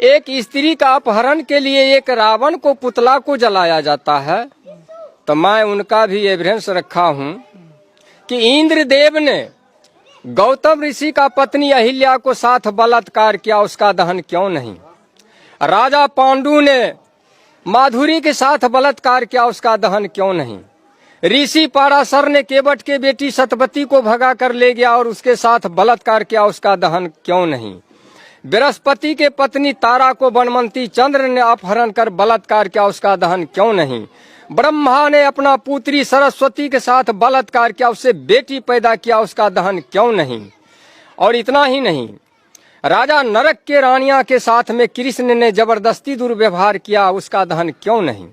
एक स्त्री का अपहरण के लिए एक रावण को पुतला को जलाया जाता है, तो मैं उनका भी एविडेंस रखा हूं कि इंद्रदेव ने गौतम ऋषि का पत्नी अहिल्या को साथ बलात्कार किया, उसका दहन क्यों नहीं? राजा पांडु ने माधुरी के साथ बलात्कार किया, उसका दहन क्यों नहीं? ऋषि पाराशर ने केवट के बेटी सतवती को भगा कर ले गया और उसके साथ बलात्कार किया, उसका दहन क्यों नहीं? बृहस्पति के पत्नी तारा को बनमंती चंद्र ने अपहरण कर बलात्कार किया, उसका दहन क्यों नहीं? ब्रह्मा ने अपना पुत्री सरस्वती के साथ बलात्कार किया, उससे बेटी पैदा किया, उसका दहन क्यों नहीं? और इतना ही नहीं, राजा नरक के रानिया के साथ में कृष्ण ने जबरदस्ती दुर्व्यवहार किया, उसका दहन क्यों नहीं?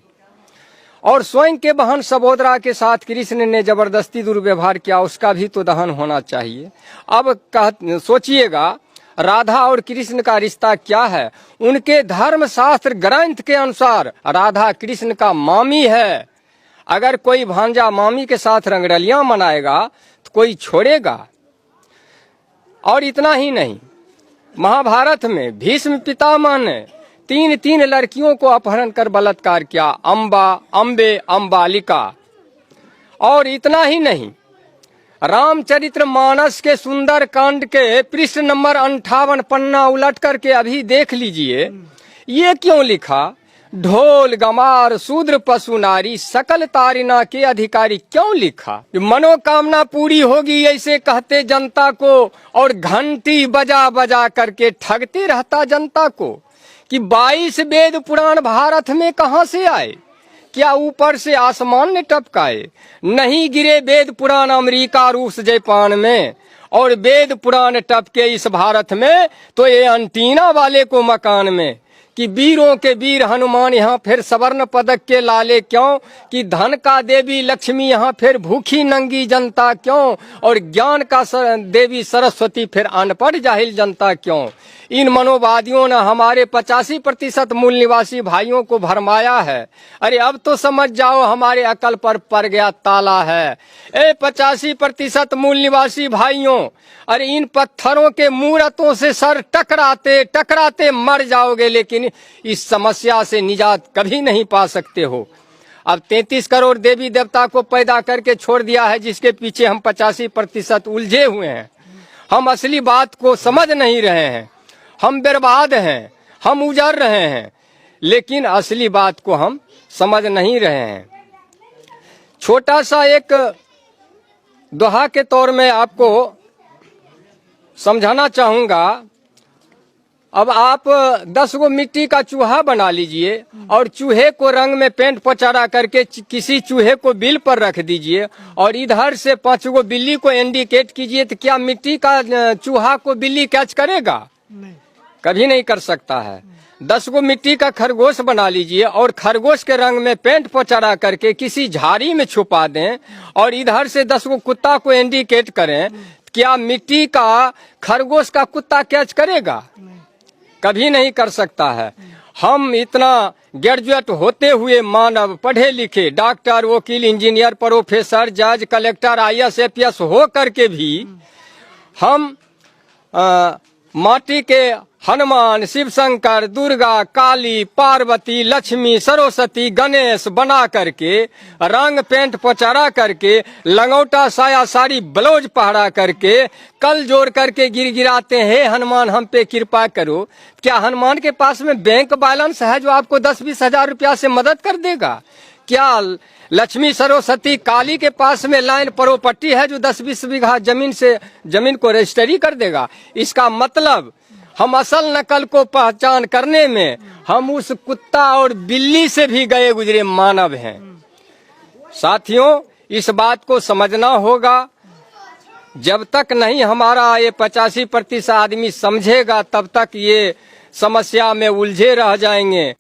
और स्वयं के बहन सबोदरा के साथ कृष्ण ने जबरदस्ती दुर्व्यवहार किया, उसका भी तो दहन होना चाहिए। अब सोचिएगा, राधा और कृष्ण का रिश्ता क्या है? उनके धर्म शास्त्र ग्रंथ के अनुसार राधा कृष्ण का मामी है। अगर कोई भांजा मामी के साथ रंगरलियां मनाएगा तो कोई छोड़ेगा? और इतना ही नहीं, महाभारत में भीष्म पितामह ने तीन लड़कियों को अपहरण कर बलात्कार किया, अंबा, अंबे, अंबालिका। और इतना ही नहीं, रामचरितमानस के सुंदर कांड के पृष्ठ नंबर 58 पन्ना उलट करके अभी देख लीजिए, ये क्यों लिखा? ढोल गमार शूद्र पशु नारी सकल तारिना के अधिकारी, क्यों लिखा? मनोकामना पूरी होगी ऐसे कहते जनता को, और घंटी बजा बजा करके ठगते रहता जनता को कि 22 वेद पुराण भारत में कहां से आए? क्या ऊपर से आसमान ने टपकाए? नहीं गिरे वेद पुराण अमेरिका रूस जापान में, और वेद पुराण टपके इस भारत में तो ये अंटीना वाले को मकान में। कि वीरों के वीर हनुमान यहाँ फिर स्वर्ण पदक के लाले क्यों? कि धन का देवी लक्ष्मी यहाँ फिर भूखी नंगी जनता क्यों? और ज्ञान का देवी सरस्वती फिर अनपढ़ जाहिल जनता क्यों? इन मनोवादियों ने हमारे 85% मूल निवासी भाइयों को भरमाया है। अरे अब तो समझ जाओ, हमारे अकल पर पड़ गया ताला है। 85% मूल निवासी भाइयों, अरे इन पत्थरों के मूर्तों से सर टकराते टकराते मर जाओगे, लेकिन इस समस्या से निजात कभी नहीं पा सकते हो। अब 33 करोड़ देवी देवता को पैदा करके छोड़ दिया है, जिसके पीछे हम 85% उलझे हुए हैं। हम असली बात को समझ नहीं रहे हैं, हम बर्बाद हैं, हम उजड़ रहे हैं, लेकिन असली बात को हम समझ नहीं रहे हैं। छोटा सा एक दोहा के तौर में आपको समझाना चाहूंगा। अब आप 10 गो मिट्टी का चूहा बना लीजिए और चूहे को रंग में पेंट पचारा करके किसी चूहे को बिल पर रख दीजिए, और इधर से 5 गो बिल्ली को इंडिकेट कीजिए, तो क्या मिट्टी का चूहा को बिल्ली कैच करेगा? नहीं, कभी नहीं कर सकता है। 10 गो मिट्टी का खरगोश बना लीजिए और खरगोश के रंग में पेंट पचारा करके किसी झाड़ी में छुपा दें, और इधर से 10 गो कुत्ता को इंडिकेट करें, क्या मिट्टी का खरगोश का कुत्ता कैच करेगा? कभी नहीं कर सकता है। हम इतना ग्रेजुएट होते हुए मानव, पढ़े लिखे, डॉक्टर, वकील, इंजीनियर, प्रोफेसर, जज, कलेक्टर, IAS, APS हो करके भी हम माटी के हनुमान, शिव शंकर, दुर्गा, काली, पार्वती, लक्ष्मी, सरस्वती, गणेश बना करके, रंग पेंट पचारा करके, लंगोटा साया साड़ी ब्लाउज पहरा करके, कल जोड़ करके गिराते हैं, हनुमान हम पे कृपा करो। क्या हनुमान के पास में बैंक बैलेंस है जो आपको 10-20 हजार रुपया से मदद कर देगा? क्या लक्ष्मी, सरस्वती, काली के पास में लाइन प्रॉपर्टी है जो 10-20 बीघा जमीन को रजिस्ट्री कर देगा? इसका मतलब हम असल नकल को पहचान करने में हम उस कुत्ता और बिल्ली से भी गए गुजरे मानव हैं। साथियों, इस बात को समझना होगा। जब तक नहीं हमारा ये 85% आदमी समझेगा, तब तक ये समस्या में उलझे रह जाएंगे।